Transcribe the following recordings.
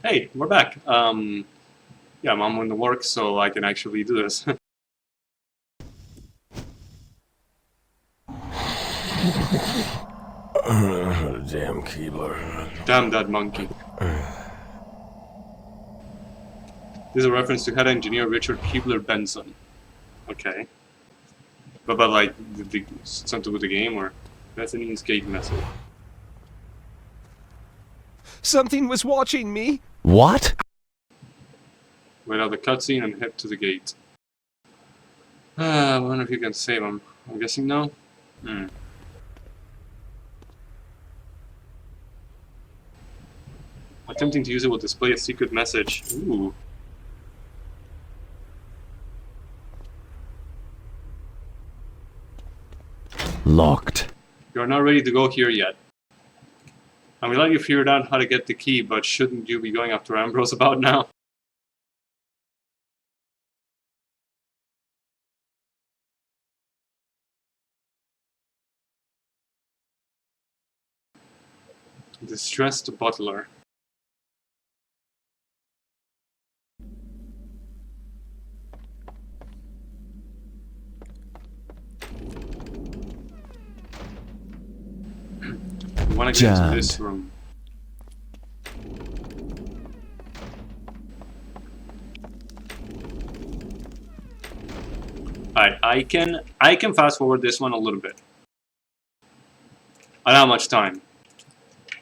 Hey, we're back. Yeah, I'm on the work, so I can actually do this. Damn Keebler. Damn that monkey. This is a reference to head engineer Richard Keebler Benson. Okay. But like, something with the game, or that's an escape message. Something was watching me. What? Wait out the cutscene and head to the gate. I wonder if you can save him. I'm guessing no? Attempting to use it will display a secret message. Ooh. Locked. You are not ready to go here yet. I will let you figure out how to get the key, but shouldn't you be going after Ambrose about now? Distressed butler. I want to get into this room. Alright, I can fast forward this one a little bit. I don't have much time.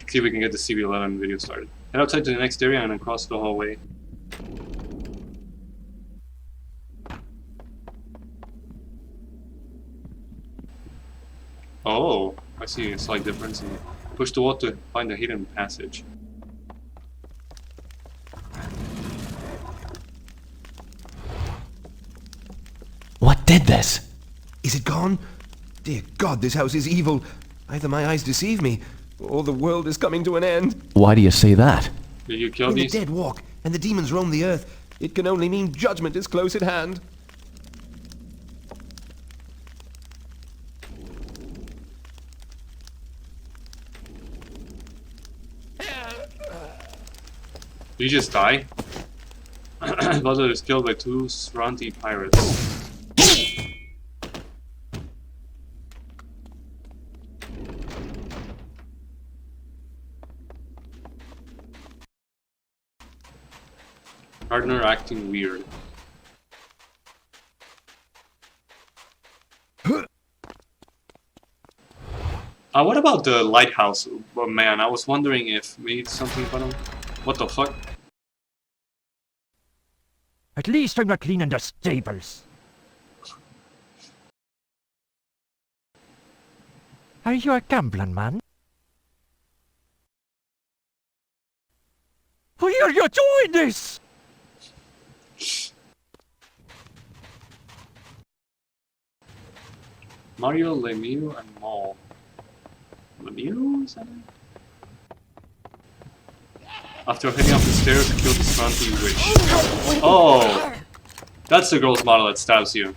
See if we can get the CV11 video started. Head outside to the next area and then cross the hallway. Oh, I see a slight difference. Push the wall to find a hidden passage. What did this? Is it gone? Dear God, this house is evil. Either my eyes deceive me, or the world is coming to an end. Why do you say that? Did you kill When the these? dead walk and the demons roam the earth, it can only mean judgment is close at hand. Did you just die? Butler is killed by two Sranti pirates. Partner acting weird. What about the lighthouse? Oh, man, I was wondering if maybe something about him. What the fuck? At least I'm not cleaning the stables. Are you a gambling man? Why are you doing this? Mario, Lemieux, and Maul. Lemieux, is that it? After heading up the stairs, kill the Sranti witch. Oh! That's the girl's model that stabs you.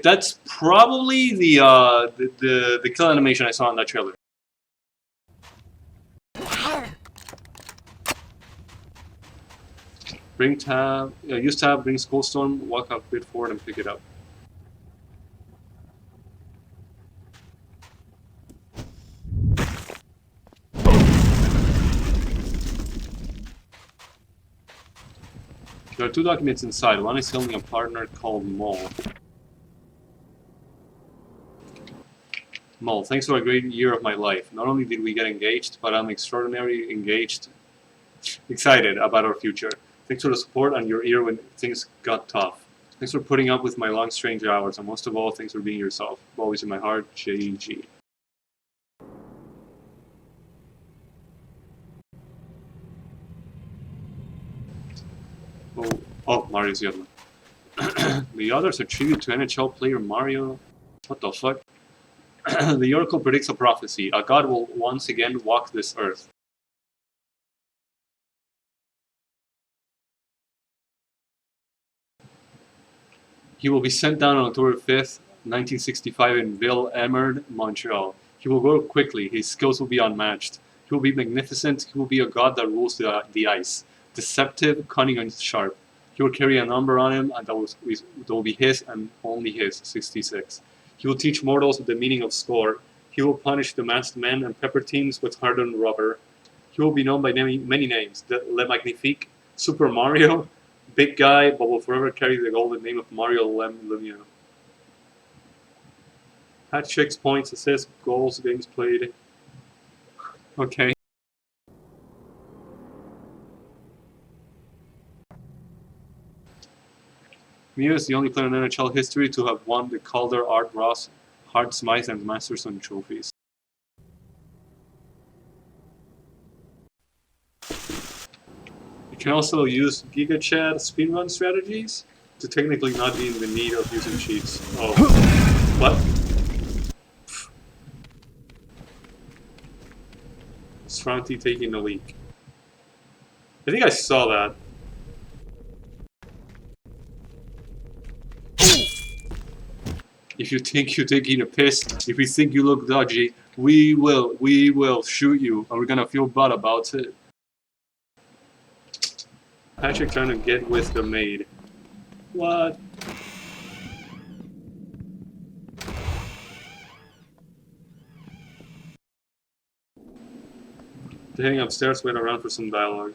That's probably the kill animation I saw in that trailer. Bring tab, use tab, bring Skullstone, walk up a bit forward and pick it up. There are two documents inside. One is telling a partner called Mole. Mole, thanks for a great year of my life. Not only did we get engaged, but I'm extraordinarily excited about our future. Thanks for the support and your ear when things got tough. Thanks for putting up with my long, strange hours, and most of all, thanks for being yourself. Always in my heart, JG. Oh, Mario's the other one. The others are tribute to NHL player Mario. What the fuck? The Oracle predicts a prophecy. A god will once again walk this earth. He will be sent down on October 5th, 1965 in Ville-Émard, Montreal. He will grow quickly. His skills will be unmatched. He will be magnificent. He will be a god that rules the ice. Deceptive, cunning, and sharp. He will carry a number on him, and that will be his and only his, 66. He will teach mortals the meaning of score. He will punish the masked men and pepper teams with hardened rubber. He will be known by many names. Le Magnifique, Super Mario, Big Guy, but will forever carry the golden name of Mario Lemia. Hat tricks, points, assists, goals, games played. Okay. Mia is the only player in NHL history to have won the Calder, Art Ross, Hart Smythe, and Masterson trophies. You can also use GigaChat speedrun strategies to technically not be in the need of using cheats. Oh. What? Sfranti taking the leak. I think I saw that. If you think you're taking a piss, if we think you look dodgy, we will shoot you, and we're gonna feel bad about it. Patrick trying to get with the maid. What? They're heading upstairs, wait around for some dialogue.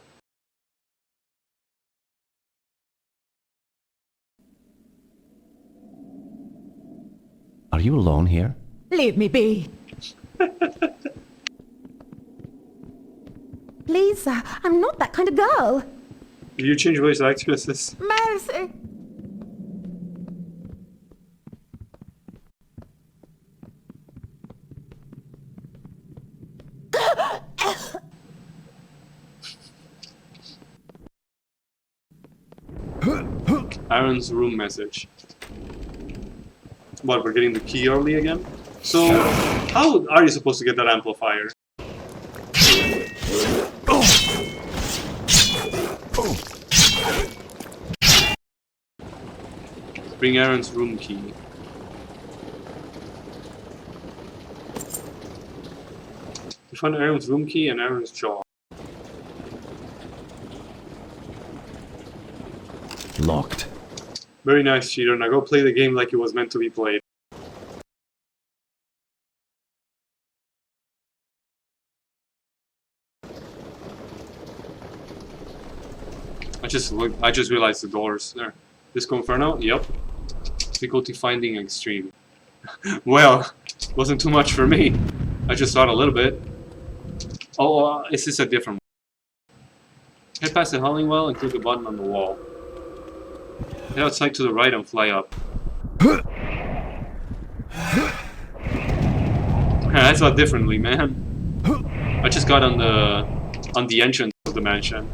Are you alone here? Leave me be. Please, I'm not that kind of girl. Did you change voice actresses? Mercy. Aaron's room message. What, we're getting the key early again? So, how are you supposed to get that amplifier? Bring Aaron's room key. You find Aaron's room key and Aaron's jaw. Locked. Very nice, cheater. Now go play the game like it was meant to be played. I just realized the doors there. Disco Inferno? Yep. Difficulty finding extreme. Well, wasn't too much for me. I just thought a little bit. Oh, is this a different one? Head past the Hollingwell and click the button on the wall. Head outside to the right and fly up. I thought differently, man. I just got on the entrance of the mansion.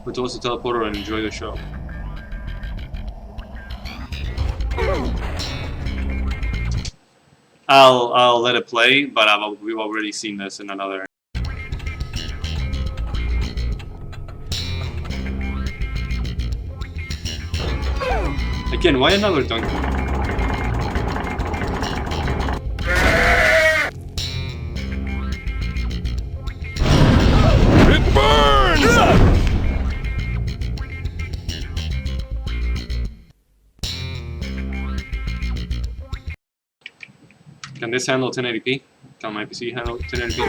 But to also teleporter and enjoy the show. I'll let it play, but we've already seen this in another. Again, why another dunk? It burns! Can this handle 1080p? Can my PC handle 1080p?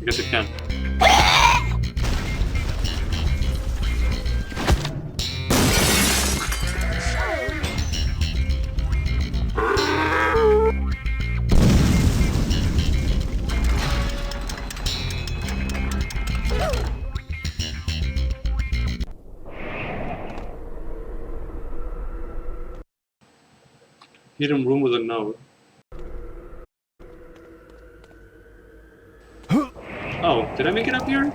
I guess it can. Hidden room with a note. Oh, did I make it up here?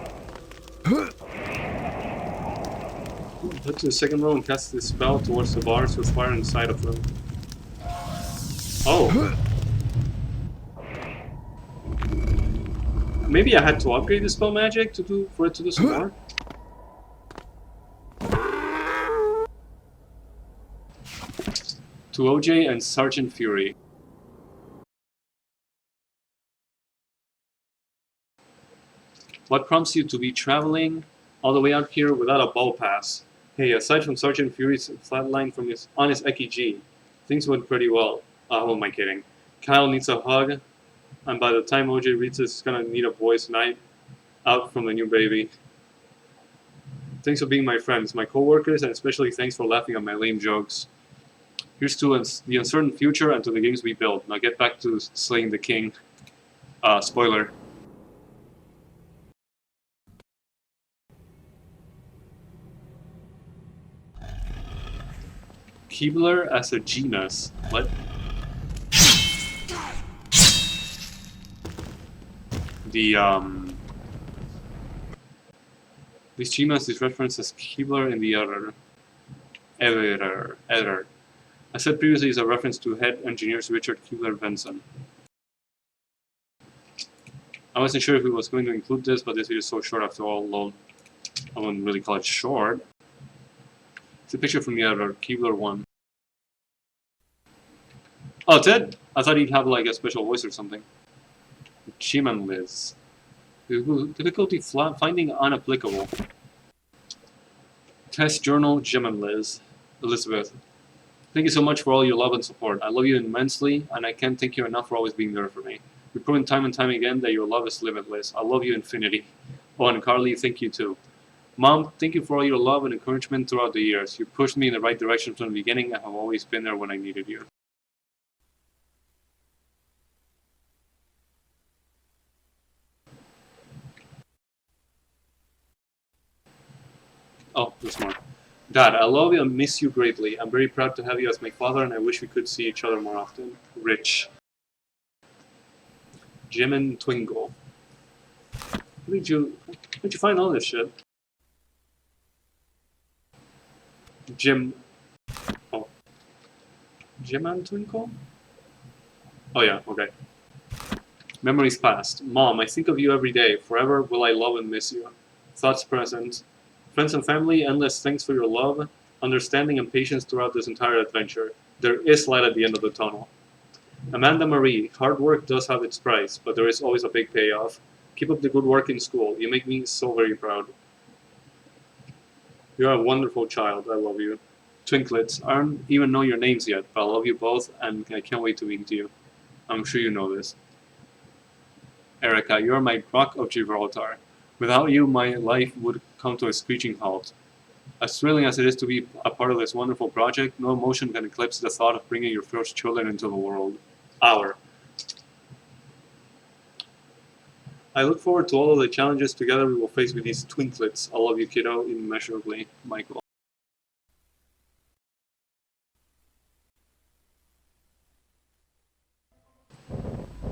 Head to the second row and cast this spell towards the bars with fire inside of them. Oh. Maybe I had to upgrade the spell magic for it to do some more? To OJ and Sergeant Fury. What prompts you to be traveling all the way out here without a ball pass? Hey, aside from Sergeant Fury's flatline from his EKG, things went pretty well. Who am I kidding? Kyle needs a hug, and by the time OJ reads this, he's gonna need a boys' night out from the new baby. Thanks for being my friends, my co-workers, and especially thanks for laughing at my lame jokes. Here's to the uncertain future and to the games we build. Now get back to slaying the king. Spoiler. Keebler as a genus. What? This genus is referenced as Keebler in the error. I said previously is a reference to head engineers Richard Keebler-Benson. I wasn't sure if he was going to include this, but this video is so short after all, lol. I wouldn't really call it short. It's a picture from the error, Keebler 1. Oh, Ted? I thought he'd have like a special voice or something. Jim and Liz. Difficulty finding unapplicable. Test journal, Jim and Liz. Elizabeth. Thank you so much for all your love and support. I love you immensely, and I can't thank you enough for always being there for me. You've proven time and time again that your love is limitless. I love you infinity. Oh, and Carly, thank you too. Mom, thank you for all your love and encouragement throughout the years. You pushed me in the right direction from the beginning and have always been there when I needed you. Oh, there's more. Dad, I love you and miss you greatly. I'm very proud to have you as my father, and I wish we could see each other more often. Rich. Jim and Twinkle. Where'd you find all this shit? Jim. Oh. Jim and Twinkle? Oh yeah, okay. Memories past. Mom, I think of you every day. Forever will I love and miss you. Thoughts present. Friends and family, endless thanks for your love, understanding, and patience throughout this entire adventure. There is light at the end of the tunnel. Amanda Marie, hard work does have its price, but there is always a big payoff. Keep up the good work in school. You make me so very proud. You're a wonderful child. I love you. Twinklets, I don't even know your names yet, but I love you both, and I can't wait to meet you. I'm sure you know this. Erica, you're my rock of Gibraltar. Without you, my life would come to a screeching halt. As thrilling as it is to be a part of this wonderful project, no emotion can eclipse the thought of bringing your first children into the world. I look forward to all of the challenges together we will face with these twinklets. I love you, kiddo, immeasurably. Michael.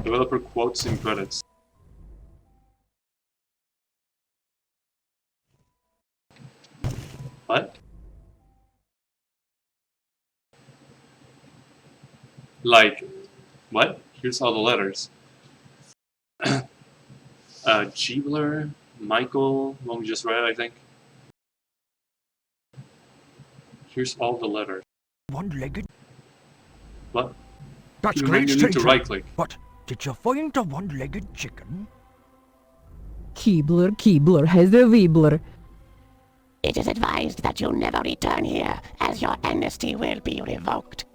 Developer quotes in credits. What? Like, what? Here's all the letters. Giebler, Michael, one we just read, I think. Here's all the letters. One-legged? What? That's You great, need to stranger. right-click. What? Did you find the one-legged chicken? Keebler has a Weebler. It is advised that you never return here, as your amnesty will be revoked.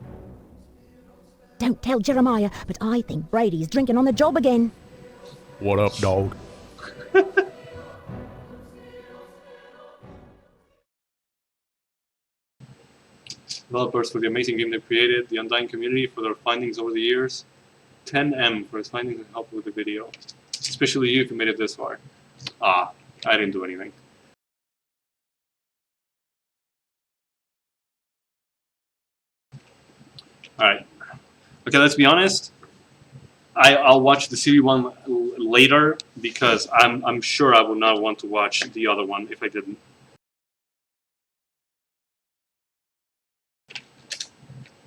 Don't tell Jeremiah, but I think Brady's drinking on the job again. What up, dog? Developers for the amazing game they created, the Undying community for their findings over the years, 10M for his findings and help with the video. Especially you if you made it this far. I didn't do anything. Alright. Okay, let's be honest. I'll watch the CD one later because I'm sure I would not want to watch the other one if I didn't.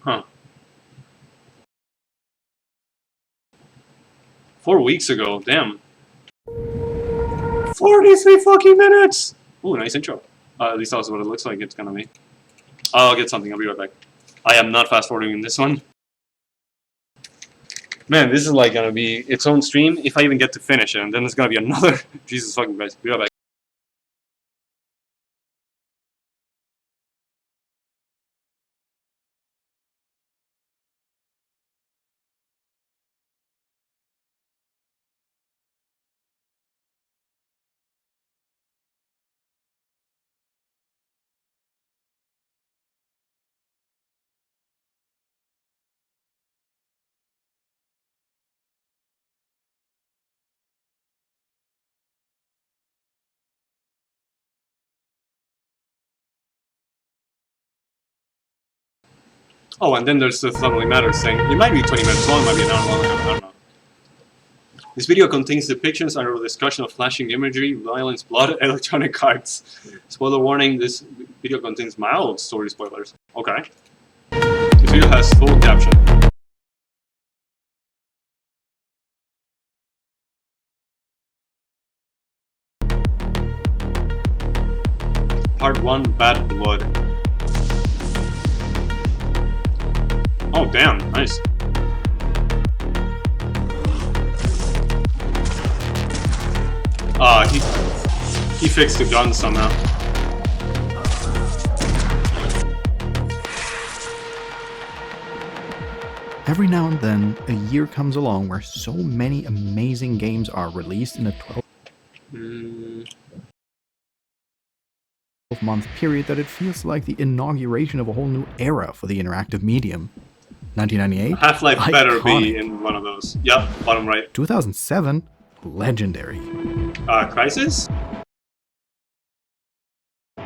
Huh. 4 weeks ago, damn. 43 fucking minutes! Ooh, nice intro. At least that's what it looks like it's gonna be. I'll get something, I'll be right back. I am not fast forwarding this one. Man, this is like gonna be its own stream if I even get to finish it, and then it's gonna be another. Jesus fucking Christ. Be right back. Oh, and then there's the Family Matters thing. It might be 20 minutes long, it might be an hour long, I don't know. This video contains depictions and a discussion of flashing imagery, violence, blood, and electronic cards. Spoiler warning, this video contains mild story spoilers. Okay. This video has full caption. Part 1, Bad Blood. Oh, damn, nice. He fixed the gun somehow. Every now and then, a year comes along where so many amazing games are released in a 12-month period that it feels like the inauguration of a whole new era for the interactive medium. 1998? Half-Life better be Iconic. in one of those. Yep, bottom right. 2007? Legendary. Crisis?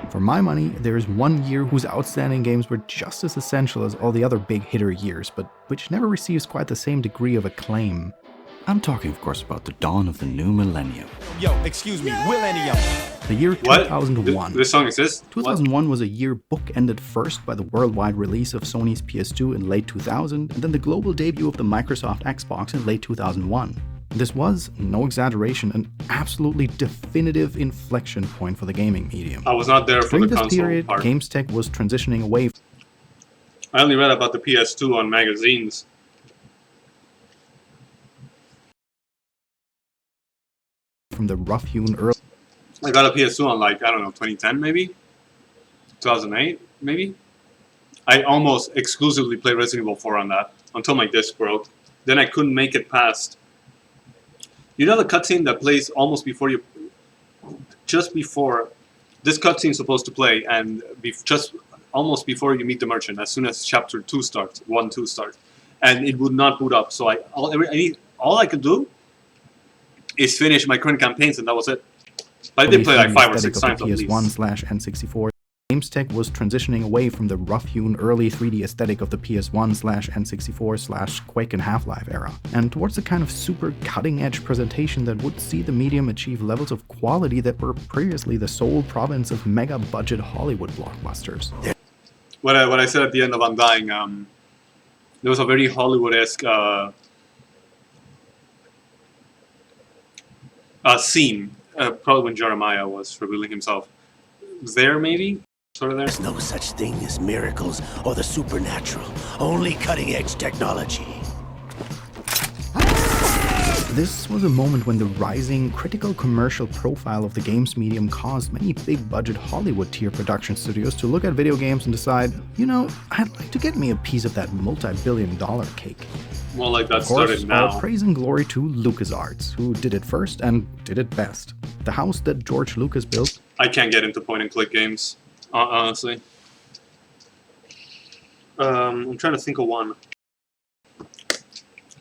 For my money, there is one year whose outstanding games were just as essential as all the other big hitter years, but which never receives quite the same degree of acclaim. I'm talking, of course, about the dawn of the new millennium. Yo, excuse me, millennium. The year What? 2001. This song exists? 2001 was a year bookended first by the worldwide release of Sony's PS2 in late 2000, and then the global debut of the Microsoft Xbox in late 2001. This was, no exaggeration, an absolutely definitive inflection point for the gaming medium. I was not there for During the this console period, part. games tech was transitioning away I only read about the PS2 on magazines. from the rough-hewn early I got a PS2 on like, I don't know, 2010 maybe? 2008 maybe? I almost exclusively played Resident Evil 4 on that until my disc broke. Then I couldn't make it past. You know the cutscene that plays almost before you... Just before... This cutscene's supposed to play and just almost before you meet the merchant, as soon as chapter 2 starts, 1-2 starts. And it would not boot up, so all I could do is finish my current campaigns, and that was it. But I did play like 5 or 6 times at least. PS1/N64. Games tech was transitioning away from the rough-hewn early 3D aesthetic of the PS1/N64/Quake and Half-Life era, and towards the kind of super cutting-edge presentation that would see the medium achieve levels of quality that were previously the sole province of mega-budget Hollywood blockbusters. What I said at the end of Undying, there was a very Hollywood-esque scene, probably when Jeremiah was revealing himself. There, maybe? Sort of there? There's no such thing as miracles or the supernatural. Only cutting-edge technology. This was a moment when the rising critical commercial profile of the games medium caused many big-budget Hollywood-tier production studios to look at video games and decide, you know, I'd like to get me a piece of that multi-billion-dollar cake. More like that Of course, started now. all praise and glory to LucasArts, who did it first and did it best. The house that George Lucas built. I can't get into point-and-click games, honestly. I'm trying to think of one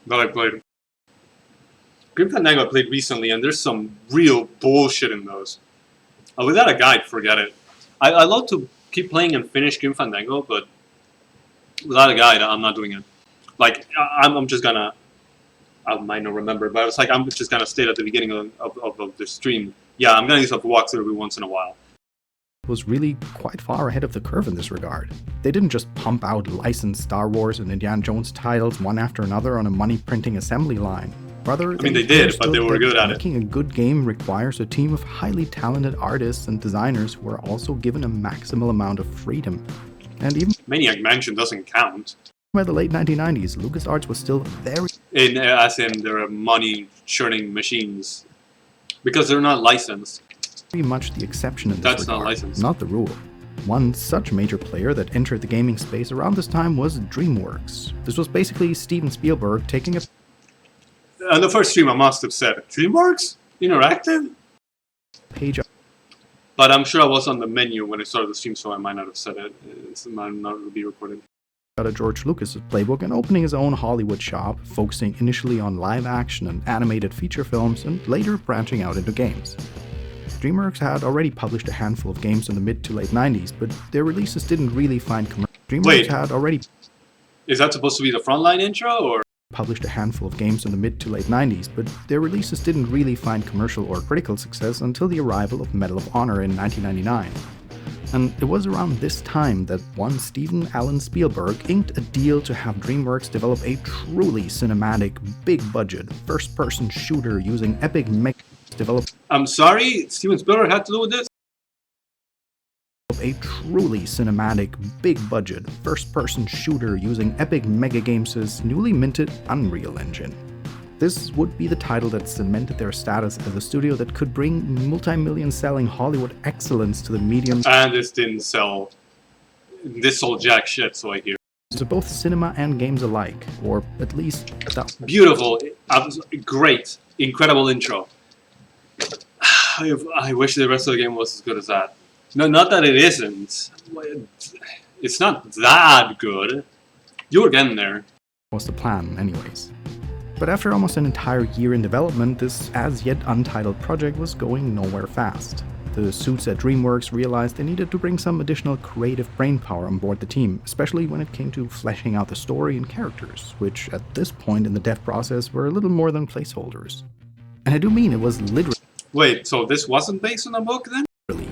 that I played. Grim Fandango I played recently, and there's some real bullshit in those. Without a guide, forget it. I love to keep playing and finish Grim Fandango, but without a guide, I'm not doing it. Like, I'm just gonna... I might not remember, but it's like I'm just gonna state at the beginning of the stream. Yeah, I'm gonna use a walkthrough every once in a while. Was really quite far ahead of the curve in this regard. They didn't just pump out licensed Star Wars and Indiana Jones titles one after another on a money-printing assembly line. Rather, I mean, they did, but they were good at it. Making a good game requires a team of highly talented artists and designers who are also given a maximal amount of freedom. And even Maniac Mansion doesn't count. by the late 1990s, LucasArts was still very As in, they're money churning machines. Because they're not licensed. much the exception in this That's not regard, licensed. not the rule. One such major player that entered the gaming space around this time was DreamWorks. This was basically Steven Spielberg taking a On the first stream, I must have said, DreamWorks? Interactive? page But I'm sure I was on the menu when I started the stream, so I might not have said it. It might not be recorded. out of George Lucas's playbook and opening his own Hollywood shop, focusing initially on live action and animated feature films and later branching out into games. DreamWorks had already published a handful of games in the mid to late 90s, but their releases didn't really find DreamWorks Wait. had already Is that supposed to be the frontline intro, or? published a handful of games in the mid to late 90s, but their releases didn't really find commercial or critical success until the arrival of Medal of Honor in 1999. And it was around this time that one Steven Allen Spielberg inked a deal to have DreamWorks develop a truly cinematic, big-budget, first-person shooter using epic mech develop I'm sorry, Steven Spielberg had to do with this? a truly cinematic, big-budget, first-person shooter using Epic Mega Games' newly minted Unreal Engine. This would be the title that cemented their status as a studio that could bring multi-million-selling Hollywood excellence to the medium And this didn't sell. This sold jack shit, so I hear. to both cinema and games alike, or at least that Beautiful, great, incredible intro. I wish the rest of the game was as good as that. No, not that it isn't. It's not that good. You were getting there. was the plan anyways. But after almost an entire year in development, this as yet untitled project was going nowhere fast. The suits at DreamWorks realized they needed to bring some additional creative brainpower on board the team, especially when it came to fleshing out the story and characters, which at this point in the dev process were a little more than placeholders. And I do mean it was literally Wait, so this wasn't based on a book then?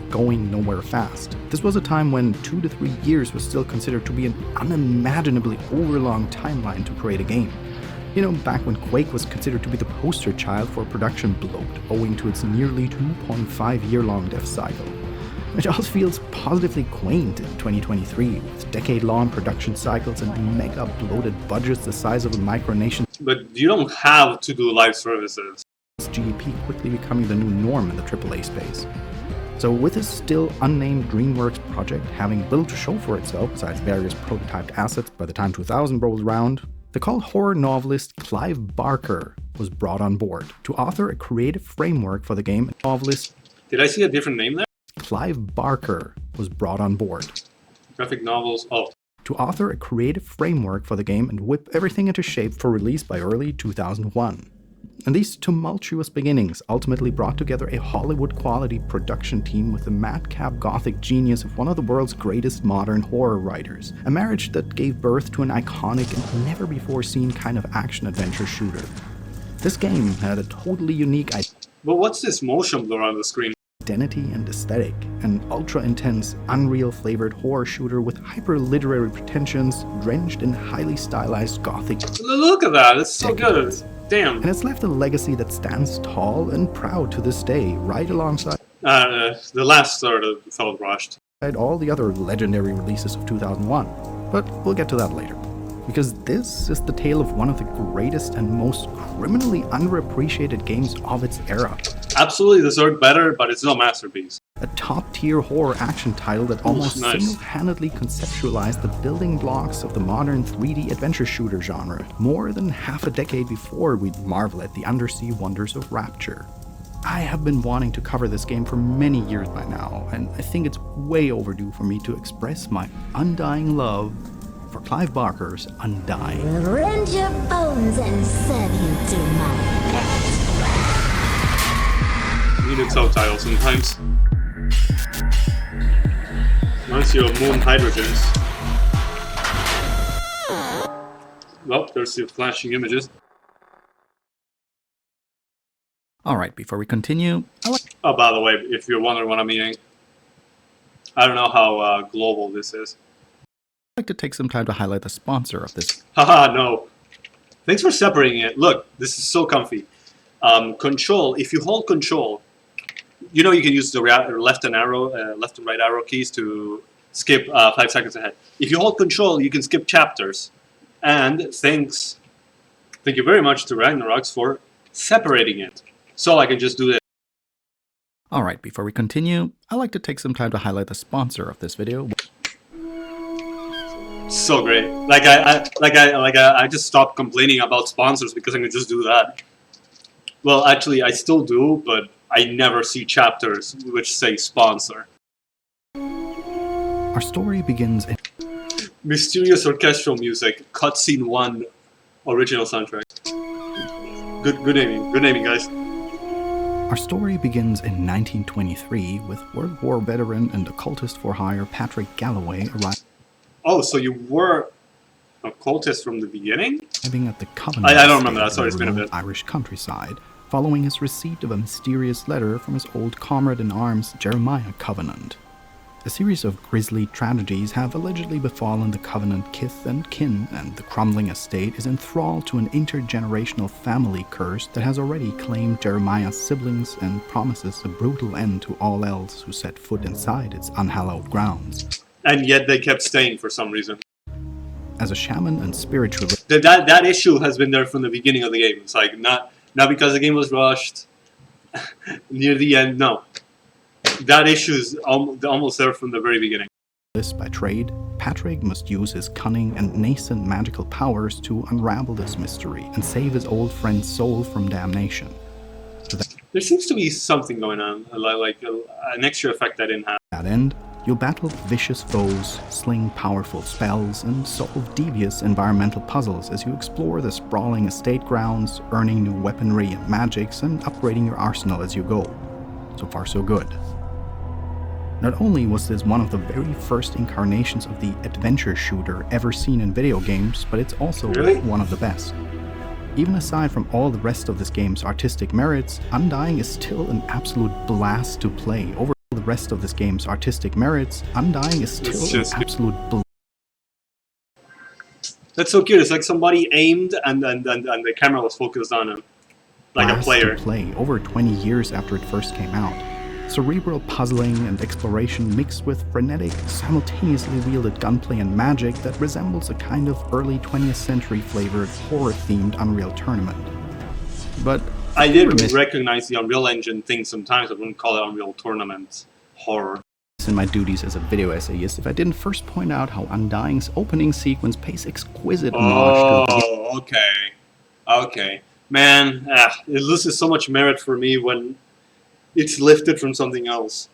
going nowhere fast. This was a time when 2 to 3 years was still considered to be an unimaginably overlong timeline to create a game. You know, back when Quake was considered to be the poster child for production bloat, owing to its nearly 2.5-year-long dev cycle. Which also feels positively quaint in 2023, with decade-long production cycles and mega bloated budgets the size of a micronation. But you don't have to do live services. GDP quickly becoming the new norm in the AAA space. So with this still unnamed DreamWorks project having little to show for itself besides various prototyped assets by the time 2000 rolls around, the cult horror novelist Clive Barker was brought on board to author a creative framework for the game. Novelist Did I see a different name there? Clive Barker was brought on board Graphic novels. Oh, to author a creative framework for the game and whip everything into shape for release by early 2001. And these tumultuous beginnings ultimately brought together a Hollywood-quality production team with the madcap gothic genius of one of the world's greatest modern horror writers, a marriage that gave birth to an iconic and never-before-seen kind of action-adventure shooter. This game had a totally unique but what's this motion blur on the screen? identity and aesthetic, an ultra-intense, Unreal-flavored horror shooter with hyper-literary pretensions, drenched in highly stylized gothic Look at that, it's so good. Damn. and it's left a legacy that stands tall and proud to this day, right alongside The last sort of felt rushed. all the other legendary releases of 2001. But we'll get to that later. Because this is the tale of one of the greatest and most criminally underappreciated games of its era. Absolutely deserved better, but it's no masterpiece. A top-tier horror action title that almost nice. single-handedly conceptualized the building blocks of the modern 3D adventure shooter genre, more than half a decade before we'd marvel at the undersea wonders of Rapture. I have been wanting to cover this game for many years by now, and I think it's way overdue for me to express my undying love for Clive Barker's Undying. Rend your bones and serve you to my pet. You need a subtitle sometimes. Once you're moon hydrogens. Well, there's the flashing images. Alright, before we continue, Oh, by the way, if you're wondering what I'm eating, I don't know how global this is. I'd like to take some time to highlight the sponsor of this. Haha, no. Thanks for separating it. Look, this is so comfy. Control, if you hold control, you know you can use the left and right arrow keys to skip 5 seconds ahead. If you hold control, you can skip chapters. And thank you very much to Ragnarok's for separating it. So I can just do this. Alright, before we continue, I'd like to take some time to highlight the sponsor of this video. So great. I just stopped complaining about sponsors because I can just do that. Well, actually, I still do, but I never see chapters which say sponsor. Our story begins in Mysterious orchestral music, cutscene 1, original soundtrack. Good naming, guys. Our story begins in 1923 with World War veteran and occultist for hire Patrick Galloway Oh, so you were a cultist from the beginning? arriving at the Covenant. I don't remember that, sorry, it's been a bit. Irish countryside, following his receipt of a mysterious letter from his old comrade in arms, Jeremiah Covenant. A series of grisly tragedies have allegedly befallen the Covenant kith and kin, and the crumbling estate is enthralled to an intergenerational family curse that has already claimed Jeremiah's siblings and promises a brutal end to all else who set foot inside its unhallowed grounds. And yet they kept staying for some reason. As a shaman and spiritualist, That issue has been there from the beginning of the game. It's like, not because the game was rushed near the end, no. That issue is almost there from the very beginning. by trade, Patrick must use his cunning and nascent magical powers to unravel this mystery and save his old friend's soul from damnation. There seems to be something going on, like an extra effect I didn't have. To that end, you'll battle vicious foes, sling powerful spells, and solve devious environmental puzzles as you explore the sprawling estate grounds, earning new weaponry and magics, and upgrading your arsenal as you go. So far so good. Not only was this one of the very first incarnations of the adventure shooter ever seen in video games, but it's also one of the best. Even aside from all the rest of this game's artistic merits, Undying is still an absolute blast to play. Over the rest of this game's artistic merits, Undying is still an absolute blast. That's so cute. It's like somebody aimed and the camera was focused on him. Like a player. To play over 20 years after it first came out. Cerebral puzzling and exploration mixed with frenetic, simultaneously wielded gunplay and magic that resembles a kind of early 20th century flavored horror-themed Unreal Tournament. But I did recognize the Unreal Engine thing sometimes. I wouldn't call it Unreal Tournament horror. In my duties as a video essayist, if I didn't first point out how Undying's opening sequence pays exquisite homage to the Okay. Man, it loses so much merit for me when it's lifted from something else.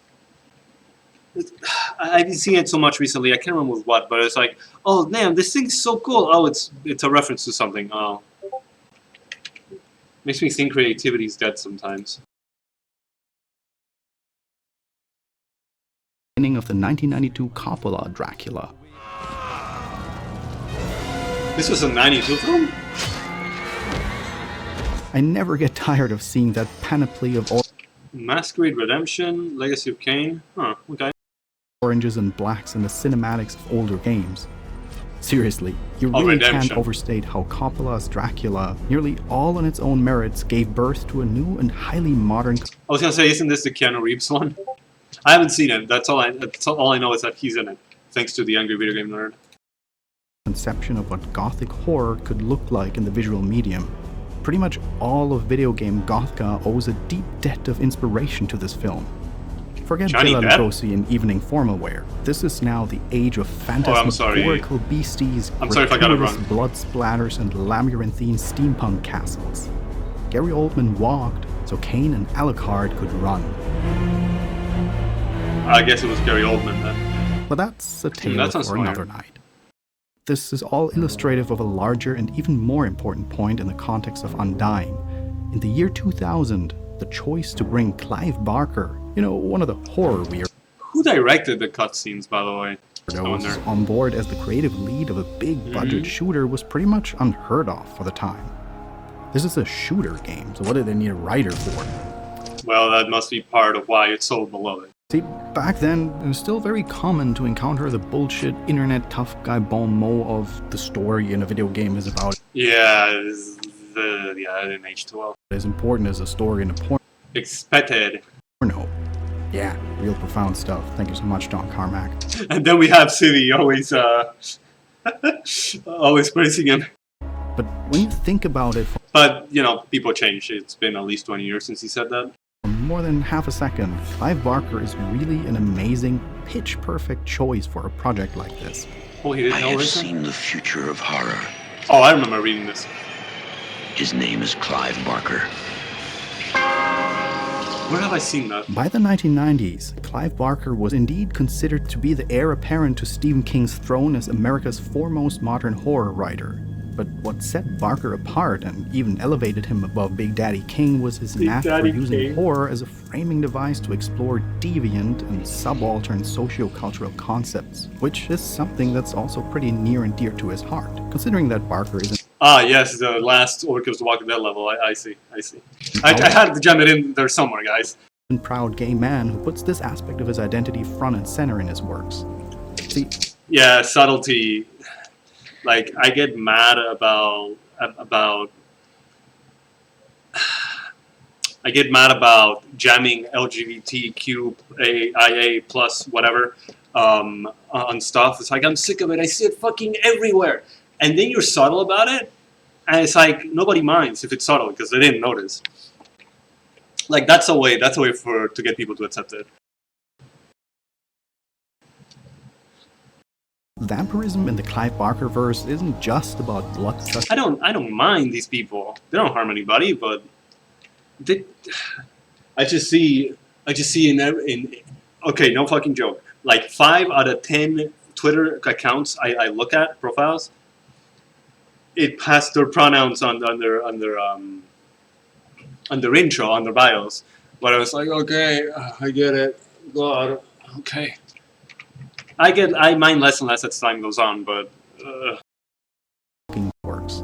I've been seeing it so much recently, I can't remember with what, but it's like, oh damn, this thing's so cool. Oh, it's a reference to something. Oh. Makes me think creativity is dead sometimes. beginning of the 1992 Coppola Dracula. This was a 92 film? I never get tired of seeing that panoply of Masquerade Redemption, Legacy of Kain. Huh, okay. oranges and blacks in the cinematics of older games. Seriously, you really can't overstate how Coppola's Dracula, nearly all on its own merits, gave birth to a new and highly modern... I was gonna say, isn't this the Keanu Reeves one? I haven't seen it. That's all I know is that he's in it, thanks to the Angry Video Game Nerd. ...conception of what gothic horror could look like in the visual medium. Pretty much all of video game Gothika owes a deep debt of inspiration to this film. Forget Bela Lugosi in evening formal wear. This is now the age of phantasmagorical beasties, gratuitous blood splatters, and labyrinthine steampunk castles. Gary Oldman walked, so Kane and Alucard could run. I guess it was Gary Oldman then. But that's a tale for another night. This is all illustrative of a larger and even more important point in the context of Undying. In the year 2000, the choice to bring Clive Barker, you know, one of the horror weirdos. Who directed the cutscenes, by the way? On board as the creative lead of a big budget shooter was pretty much unheard of for the time. This is a shooter game, so what did they need a writer for? Well, that must be part of why it's so beloved. See, back then, it was still very common to encounter the bullshit internet tough guy bon mot of the story in a video game is about. Yeah, it didn't age too well. As important as a story in a porno. Expected. Porno. Yeah, real profound stuff. Thank you so much, Don Carmack. And then we have City always always praising him. But when you think about it But, you know, people change. It's been at least 20 years since he said that. for more than half a second, Clive Barker is really an amazing, pitch-perfect choice for a project like this. Oh, he didn't know this? seen the future of horror. Oh, I remember reading this. His name is Clive Barker. Where have I seen that? By the 1990s, Clive Barker was indeed considered to be the heir apparent to Stephen King's throne as America's foremost modern horror writer. But what set Barker apart and even elevated him above Big Daddy King was his knack for Daddy using King. horror as a framing device to explore deviant and subaltern socio-cultural concepts, which is something that's also pretty near and dear to his heart, considering that Barker is Ah, yes, the last Orc of the Walking Dead level. I see. I had to jam it in there somewhere, guys. a proud gay man who puts this aspect of his identity front and center in his works. See, Yeah, subtlety. Like, I get mad about I get mad about jamming LGBTQIA plus whatever on stuff. It's like, I'm sick of it. I see it fucking everywhere. And then you're subtle about it, and it's like nobody minds if it's subtle because they didn't notice. Like that's a way to get people to accept it. vampirism in the Clive Barker verse isn't just about blood. I don't mind these people. They don't harm anybody, but I just see in okay, no fucking joke. Like 5 out of 10 Twitter accounts I look at profiles, it has their pronouns on their intro, on their bios. But I was like, okay, I get it. God, okay. I mind less and less as time goes on, but works.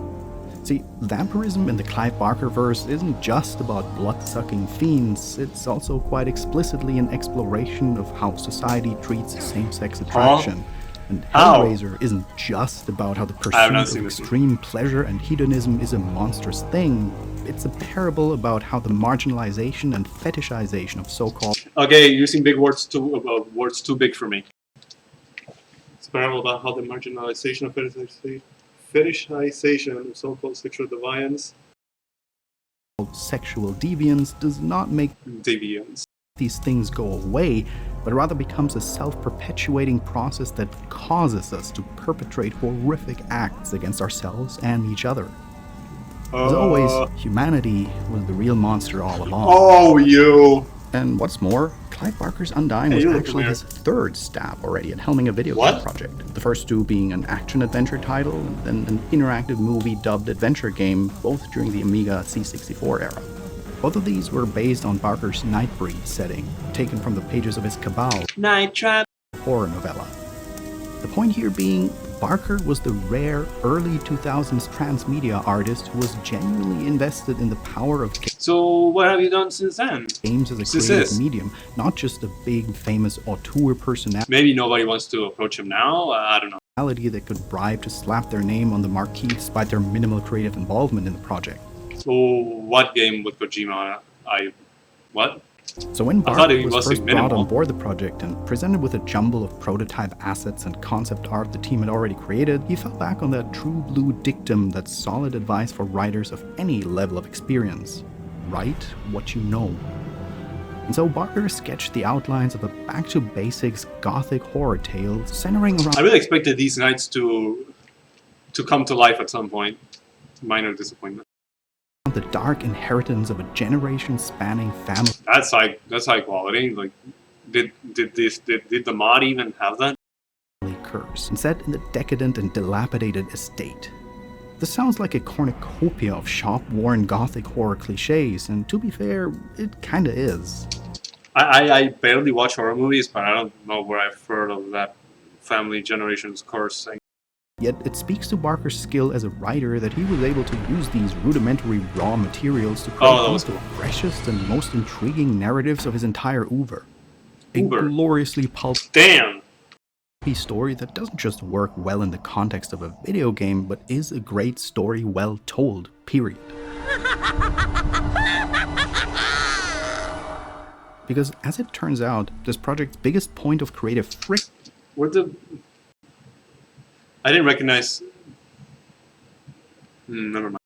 See, vampirism in the Clive Barker verse isn't just about blood-sucking fiends, it's also quite explicitly an exploration of how society treats same-sex attraction. And Hellraiser isn't just about how the pursuit of extreme pleasure and hedonism is a monstrous thing. It's a parable about how the marginalization and fetishization of so-called... Okay, using big words too big for me. It's a parable about how the marginalization of fetishization of so-called sexual deviance. Sexual deviance does not make these things go away, but rather becomes a self-perpetuating process that causes us to perpetrate horrific acts against ourselves and each other. As always, humanity was the real monster all along. Oh, you! And what's more, Clive Barker's Undying was actually his third stab already at helming a video game project. The first two being an action-adventure title, and then an interactive movie-dubbed adventure game, both during the Amiga C64 era. Both of these were based on Barker's Nightbreed setting, taken from the pages of his Cabal Night Trap horror novella. The point here being, Barker was the rare early 2000s transmedia artist who was genuinely invested in the power of So what have you done since then? games as a creative medium, not just a big famous auteur personality. Maybe nobody wants to approach him now? I don't know. That could bribe to slap their name on the marquee despite their minimal creative involvement in the project. So what game with Kojima? What? So when Barker was first minimal. brought on board the project and presented with a jumble of prototype assets and concept art the team had already created, he fell back on that true blue dictum that's solid advice for writers of any level of experience. Write what you know. And so Barker sketched the outlines of a back-to-basics gothic horror tale centering around... I really expected these nights to come to life at some point. Minor disappointment. The dark inheritance of a generation-spanning family. That's high quality. Like, did the mod even have that? Curse, and set in the decadent and dilapidated estate. This sounds like a cornucopia of shop-worn gothic horror cliches, and to be fair, it kinda is. I barely watch horror movies, but I don't know where I've heard of that family generation's curse thing. Yet it speaks to Barker's skill as a writer that he was able to use these rudimentary raw materials to create one of the freshest and most intriguing narratives of his entire oeuvre. A gloriously pulpy story that doesn't just work well in the context of a video game, but is a great story well told, period. Because as it turns out, this project's biggest point of creative friction What the? I didn't recognize. Never mind.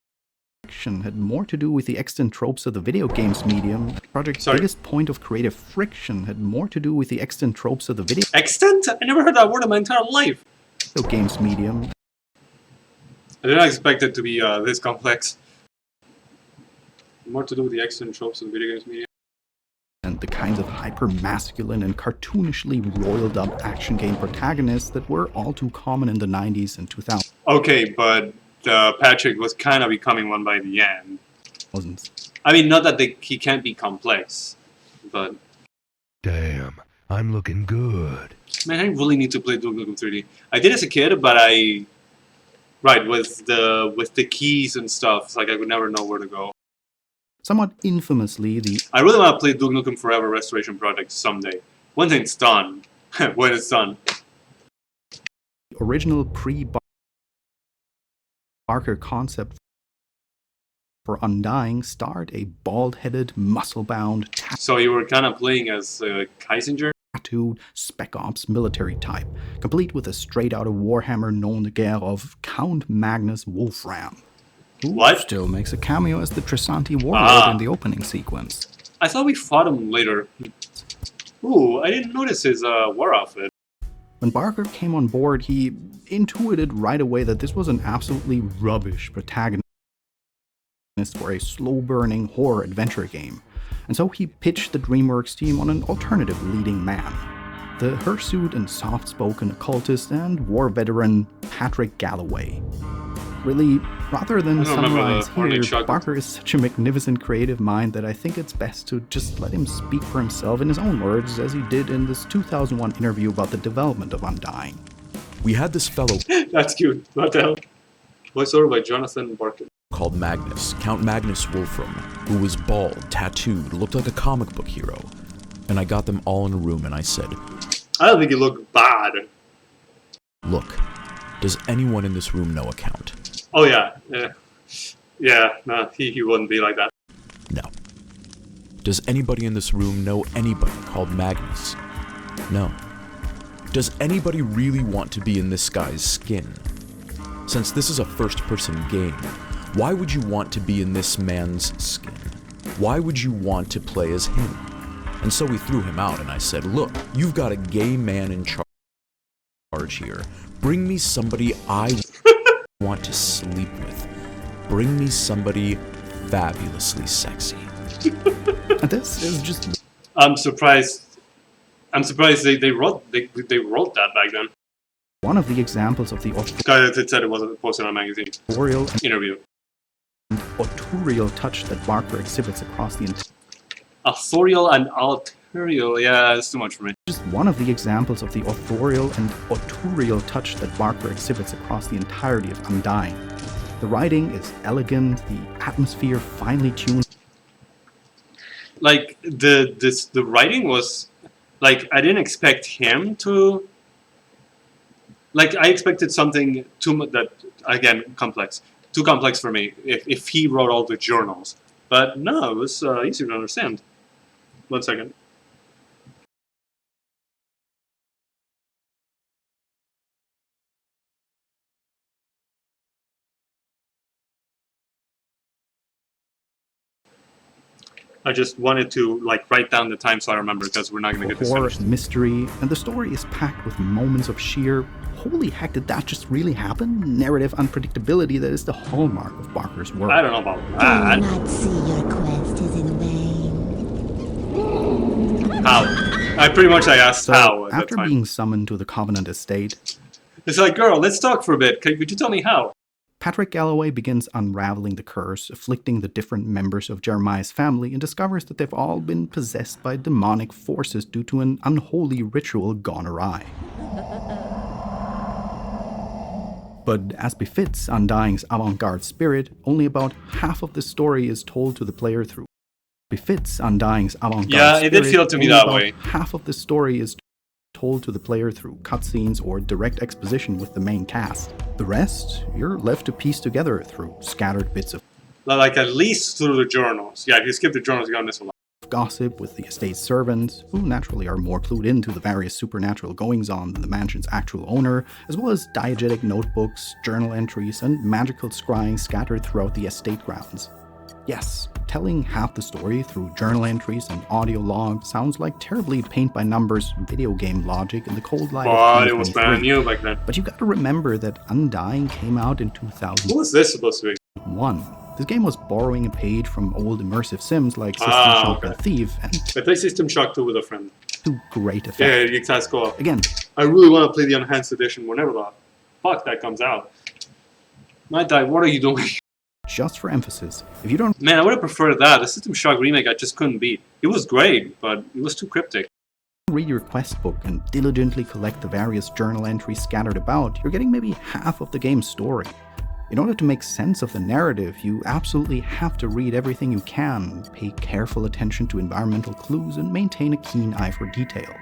had more to do with the extant tropes of the video games medium. The project's biggest point of creative friction had more to do with the extant tropes of the video Extent? I never heard that word in my entire life. games medium. I did not expect it to be this complex. More to do with the extant tropes of video games media. And the kinds of hyper-masculine and cartoonishly roiled-up action game protagonists that were all too common in the 90s and 2000s. Okay, but Patrick was kind of becoming one by the end. I mean, not that he can't be complex, but... Damn, I'm looking good. Man, I really need to play Duke Nukem 3D. I did as a kid, but I... Right, with the keys and stuff, like I would never know where to go. Somewhat infamously, I really want to play Duke Nukem Forever Restoration Project someday. When it's done. When it's done. original pre-Barker concept for Undying starred a bald-headed, muscle-bound, so you were kind of playing as Kiesinger? tattooed Spec Ops military type, complete with a straight-out-of-Warhammer nom de guerre of Count Magnus Wolfram, who still makes a cameo as the Trisanti warlord in the opening sequence. I thought we fought him later. Ooh, I didn't notice his war outfit. When Barker came on board, he intuited right away that this was an absolutely rubbish protagonist for a slow-burning horror adventure game, and so he pitched the DreamWorks team on an alternative leading man, the hirsute and soft-spoken occultist and war veteran Patrick Galloway. Really, rather than summarize here, Barker is such a magnificent creative mind that I think it's best to just let him speak for himself in his own words, as he did in this 2001 interview about the development of Undying. We had this fellow That's cute. What the hell? Voiceover by Jonathan Barker. Called Magnus, Count Magnus Wolfram, who was bald, tattooed, looked like a comic book hero. And I got them all in a room and I said, I don't think you look bad. Look, does anyone in this room know a Count? Oh yeah. Yeah, no, he wouldn't be like that. No. Does anybody in this room know anybody called Magnus? No. Does anybody really want to be in this guy's skin? Since this is a first-person game, why would you want to be in this man's skin? Why would you want to play as him? And so we threw him out and I said, look, you've got a gay man in charge here. Bring me somebody I want to sleep with. Bring me somebody fabulously sexy. This is just... I'm surprised they wrote that back then. One of the examples of the It said it wasn't posted on a magazine. Authorial Interview. Authorial touch that Barker exhibits across the entire... Authorial and authorial, yeah, it's too much for me. Just one of the examples of the authorial and authorial touch that Barker exhibits across the entirety of Undying. The writing is elegant, the atmosphere finely tuned. Like the writing was, like, I didn't expect him to. Like, I expected something that, again, complex. Too complex for me if he wrote all the journals. But no, it was easier to understand. 1 second. I just wanted to, like, write down the time so I remember, because we're not going to get this horror, finished. mystery, and the story is packed with moments of sheer, holy heck, did that just really happen? Narrative unpredictability that is the hallmark of Barker's work. I don't know about that. Do not see your quest is in vain. How? I asked So, how. after being summoned to the Covenant estate, it's like, girl, let's talk for a bit. Could you tell me how? Patrick Galloway begins unraveling the curse, afflicting the different members of Jeremiah's family, and discovers that they've all been possessed by demonic forces due to an unholy ritual gone awry. But as befits Undying's avant-garde spirit, only about half of the story is told to the player through. Befits Undying's avant-garde Yeah, spirit, it did feel to me only that about way. half of the story is told to the player through cutscenes or direct exposition with the main cast. The rest, you're left to piece together through scattered bits of Like, at least through the journals. Yeah, if you skip the journals, you're going to miss a lot. of gossip with the estate's servants, who naturally are more clued into the various supernatural goings-on than the mansion's actual owner, as well as diegetic notebooks, journal entries, and magical scrying scattered throughout the estate grounds. Yes, telling half the story through journal entries and audio logs sounds like terribly paint-by-numbers video game logic in the cold light of 2023. It was brand new back then. But you gotta remember that Undying came out in 2001. What was this supposed to be? This game was borrowing a page from old immersive sims like System Shock and Thief, and I play System Shock 2 with a friend. to great effect. Yeah, it has co-op. Again, I really want to play the Enhanced Edition whenever the fuck that comes out. Night Dive, what are you doing? just for emphasis, if you don't Man, I would have preferred that. The System Shock remake I just couldn't beat. It was great, but it was too cryptic. read your quest book and diligently collect the various journal entries scattered about, you're getting maybe half of the game's story. In order to make sense of the narrative, you absolutely have to read everything you can, pay careful attention to environmental clues, and maintain a keen eye for detail.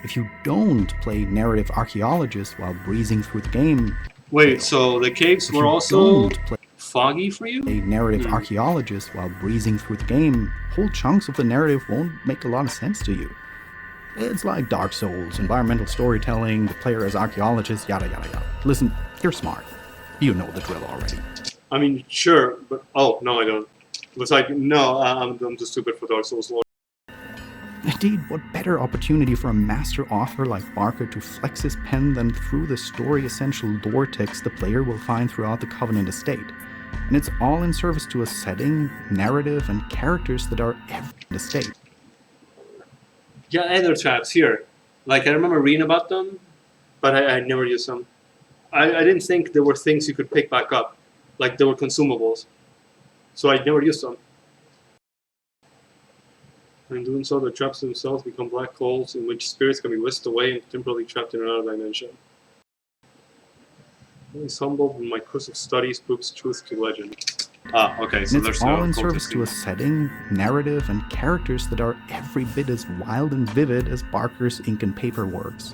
If you don't play narrative archaeologist while breezing through the game... Wait, so the caves were also foggy for you? A narrative archaeologist while breezing through the game, whole chunks of the narrative won't make a lot of sense to you. It's like Dark Souls, environmental storytelling, the player as archaeologist, yada yada yada. Listen, you're smart. You know the drill already. I mean, sure, but... Oh, no, I don't. It was like, no, I'm too stupid for Dark Souls lore. Indeed, what better opportunity for a master author like Barker to flex his pen than through the story-essential lore text the player will find throughout the Covenant estate. And it's all in service to a setting, narrative, and characters that are every estate. Yeah, Ether traps here. Like, I remember reading about them, but I never used them. I didn't think there were things you could pick back up. Like, there were consumables. So I never used them. And in doing so, the traps themselves become black holes in which spirits can be whisked away and temporarily trapped in another dimension. He's humbled when my course of studies proves truth to legend. Ah, okay, so and there's it's all in service to a setting, narrative, and characters that are every bit as wild and vivid as Barker's ink and paper works.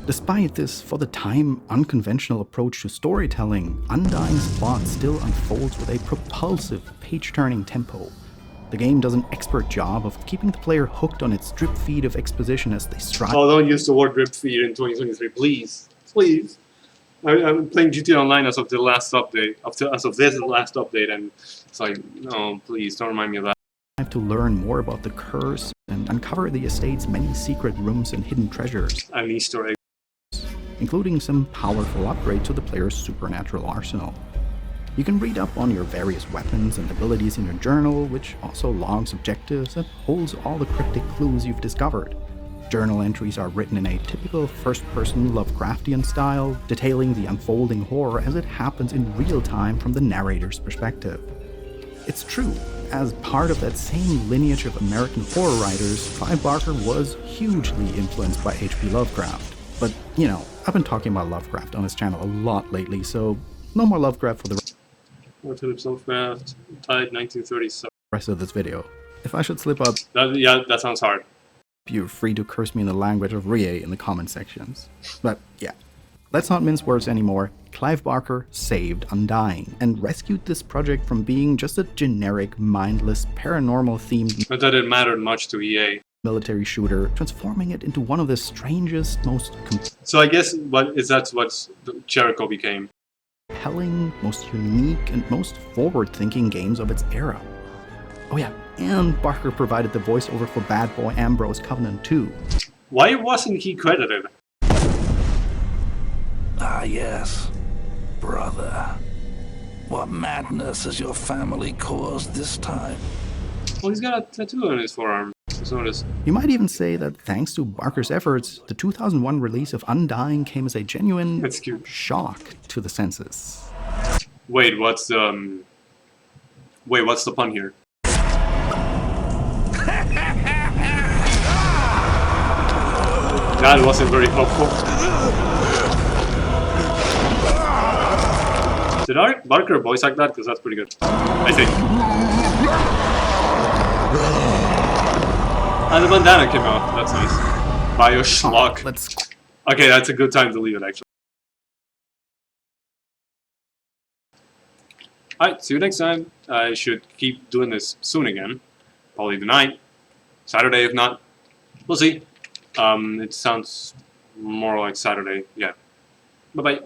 Despite this, for the time, unconventional approach to storytelling, Undying's plot still unfolds with a propulsive, page-turning tempo. The game does an expert job of keeping the player hooked on its drip feed of exposition as they strive. Oh, don't use the word drip feed in 2023, please. Please. I'm playing GTA Online as of the last update, as of this last update, and it's like, no, please, don't remind me of that. To learn more about the curse and uncover the estate's many secret rooms and hidden treasures. An Easter egg. Including some powerful upgrades to the player's supernatural arsenal. You can read up on your various weapons and abilities in your journal, which also logs objectives and holds all the cryptic clues you've discovered. Journal entries are written in a typical first-person Lovecraftian style, detailing the unfolding horror as it happens in real time from the narrator's perspective. It's true, as part of that same lineage of American horror writers, Clive Barker was hugely influenced by H.P. Lovecraft. But, you know, I've been talking about Lovecraft on his channel a lot lately, so no more Lovecraft for the Lovecraft died 1937. rest of this video. If I should slip up, Yeah, that sounds hard. you're free to curse me in the language of Rie in the comment sections. But yeah, let's not mince words anymore. Clive Barker saved Undying and rescued this project from being just a generic, mindless, paranormal-themed Not that it mattered much to EA. military shooter, transforming it into one of the strangest, most So I guess that's what Jericho became. compelling, most unique, and most forward-thinking games of its era. Oh yeah, and Barker provided the voiceover for Bad Boy Ambrose Covenant 2. Why wasn't he credited? Ah yes, brother. What madness has your family caused this time? Well, he's got a tattoo on his forearm. Just noticed. You might even say that thanks to Barker's efforts, the 2001 release of Undying came as a genuine That's cute. shock to the senses. Wait, what's the pun here? That wasn't very helpful. Did Barker voice act that? Because that's pretty good. I think. And the bandana came out. That's nice. Bioschlock. Okay, that's a good time to leave it, actually. Alright, see you next time. I should keep doing this soon again. Probably tonight. Saturday, if not. We'll see. It sounds more like Saturday. Yeah. Bye-bye.